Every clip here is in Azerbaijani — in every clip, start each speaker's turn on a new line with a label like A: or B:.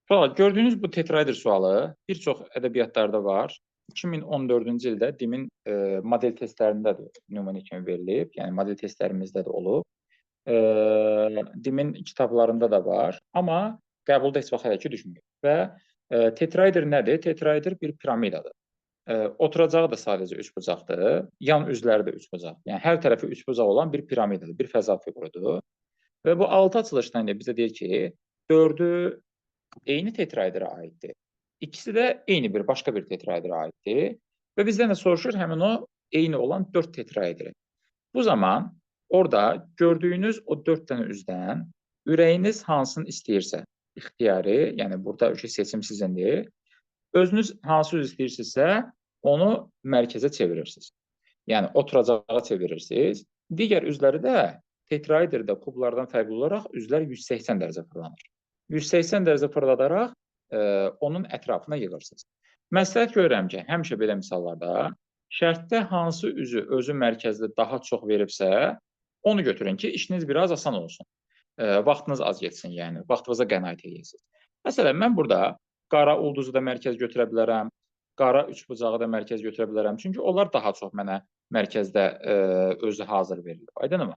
A: Sual, gördüyünüz bu tetraydır sualı bir çox ədəbiyyatlarda var. 2014-cü ildə DİM-in model testlərində də nümunə kimi verilib, yəni model testlərimizdə də olub. DİM-in kitablarında da var, amma qəbulda heç vaxt hələ ki düşməyib. Və tetraydır nədir? Tetraydır bir piramidadır. Oturacağı da sadəcə üçbucaqdır, yan üzləri də üçbucaq. Yəni hər tərəfi üçbucaq olan bir piramidadır, bir fəza figurudur. Və bu 6 açılışdan da bizə deyir ki, 4-ü eyni tetraedrə aiddir. İkisi də eyni bir, başqa bir tetraedrə aiddir. Və bizdən də soruşur həmin o eyni olan 4 tetraedri. Bu zaman orada gördüyünüz o 4 dənə üzdən ürəyiniz hansını istəyirsə, ixtiyari, yəni burada seçim sizindir. Özünüz hansı üz istəyirsinizsə, onu mərkəzə çevirirsiniz. Yəni oturacağa çevirirsiniz. Digər üzləri də tetraedrdə kublardan fərqli olaraq üzlər 180 dərəcə fırlanır. 180 dərəcə fırladaraq onun ətrafına yığırsınız. Məsləhət görürəm ki, həmişə belə misallarda şərtdə hansı üzü özü mərkəzdə daha çox veribsə, onu götürün ki, işiniz biraz asan olsun. Vaxtınız az getsin, yəni vaxtınıza qənaət edirsiniz. Məsələn, mən burada qara ulduzu da mərkəz götürə bilərəm, qara üçbucağı da mərkəz götürə bilərəm. Çünki onlar daha çox mənə mərkəzdə özü hazır verilir. Aydınmı?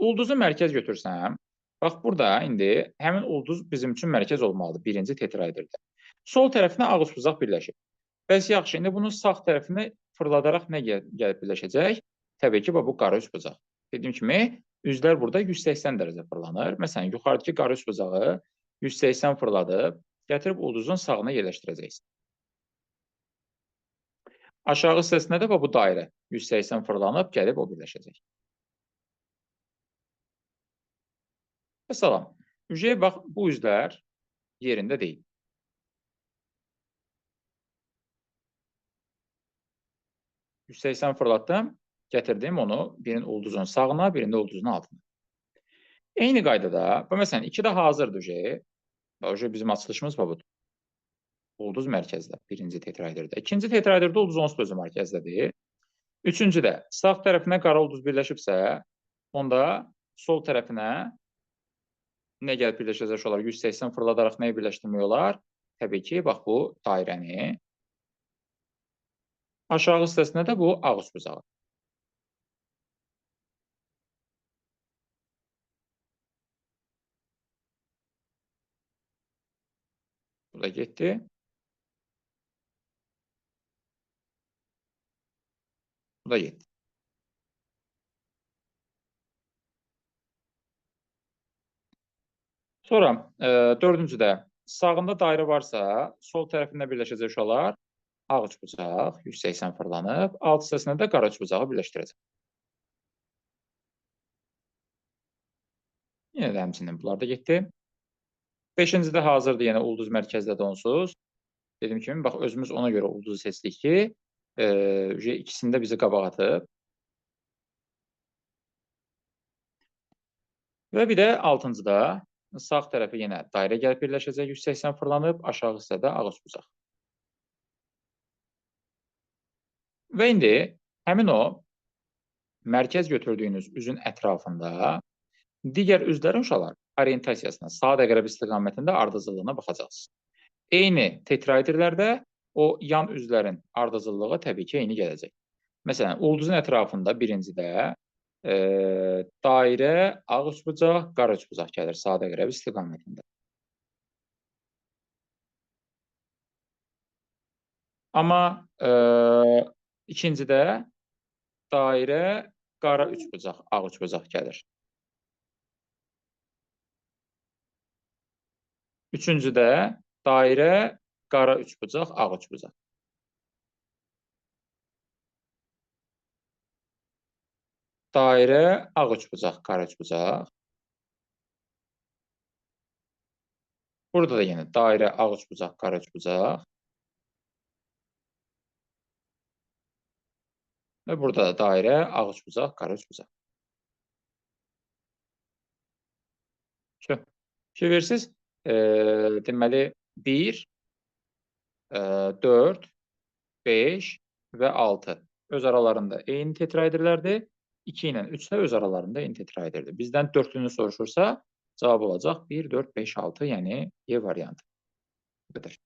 A: Ulduzu mərkəz götürsəm, bax burada indi həmin ulduz bizim üçün mərkəz olmalıdır birinci tetraedrdə. Sol tərəfinə ağ üçbucaq birləşib. Bəs yaxşı, indi bunun sağ tərəfini fırladaraq nə gəlib birləşəcək? Təbii ki, bu qara üçbucaq. Dediyim kimi, üzlər burada 180 dərəcə fırlanır. Məsələn, yuxarıdakı qara üçbucağı 180 fırladıb, gətirib ulduzun sağına yerləşdirəcəksin. Aşağı hissəsinə də bu dairə 180 fırlanıb, gəlib o birləşəcək. Məsələn, bax, bu üzlər yerində deyil. %80 fırlatdım, gətirdim onu birinin ulduzun sağına, birinin ulduzun altına. Eyni qaydada, məsələn, 2 də hazırdır. Bizim açılışımız budur. Ulduz mərkəzdə, birinci tetraedrdə. İkinci tetraedrdə ulduz onsuz da özü mərkəzdədir. Üçüncü də, sağ tərəfinə qara ulduz birləşibsə, onda sol tərəfinə nə gəlib birləşəcək olar? 180 fırladaraq nəyi birləşdirmək olar? Təbii ki, bax bu dairəni. Aşağı hissəsinə də bu ağ üçbucağı. Bu da getdi. Bu da getdi. Sonra dördüncüdə sağında dairə varsa, sol tərəfində birləşəcək olar ağ üçbucaq 180 fırlanıb, alt hissəsinə də qara üçbucağı birləşdirəcək. Yenə də həmçinin bunlar da getdi. Beşincidə hazırdır, yenə ulduz mərkəzdədir onsuz. Dediyim kimi, bax, özümüz ona görə ulduzu seçdik ki, ikisini də bizi qabaq atıb. Və bir də altıncıda sağ tərəfi yenə dairə gəlib birləşəcək, 180 fırlanıb, aşağı hissədə ağ üçbucaq. Və indi həmin o mərkəz götürdüyünüz üzün ətrafında digər üzlərin uşaqlar orientasiyasına, saat əqrəb istiqamətində ardıcıllığına baxacaqsınız. Eyni tetraedrlərdə o yan üzlərin ardıcıllığı təbii ki, eyni gələcək. Məsələn, ulduzun ətrafında birincidə dairə, ağ üçbucaq, qara üçbucaq gəlir saat əqrəb istiqamətində. Amma ikincidə dairə, qara üçbucaq, ağ üçbucaq gəlir. Üçüncüdə dairə, qara üçbucaq, ağ üçbucaq. Dairə, ağ üçbucaq, qara üçbucaq. Burada da yenə dairə, ağ üçbucaq, qara üçbucaq. Və burada da dairə, ağ üçbucaq, qara üçbucaq. Bilirsiniz, deməli 1, 4, 5 və 6 öz aralarında eyni tetraedrlərdir. 2 ilə 3 də öz aralarında eyni tetraedrdir. Bizdən dörtlüyünü soruşursa, cavab olacaq 1, 4, 5, 6, yəni E variantı. Budur.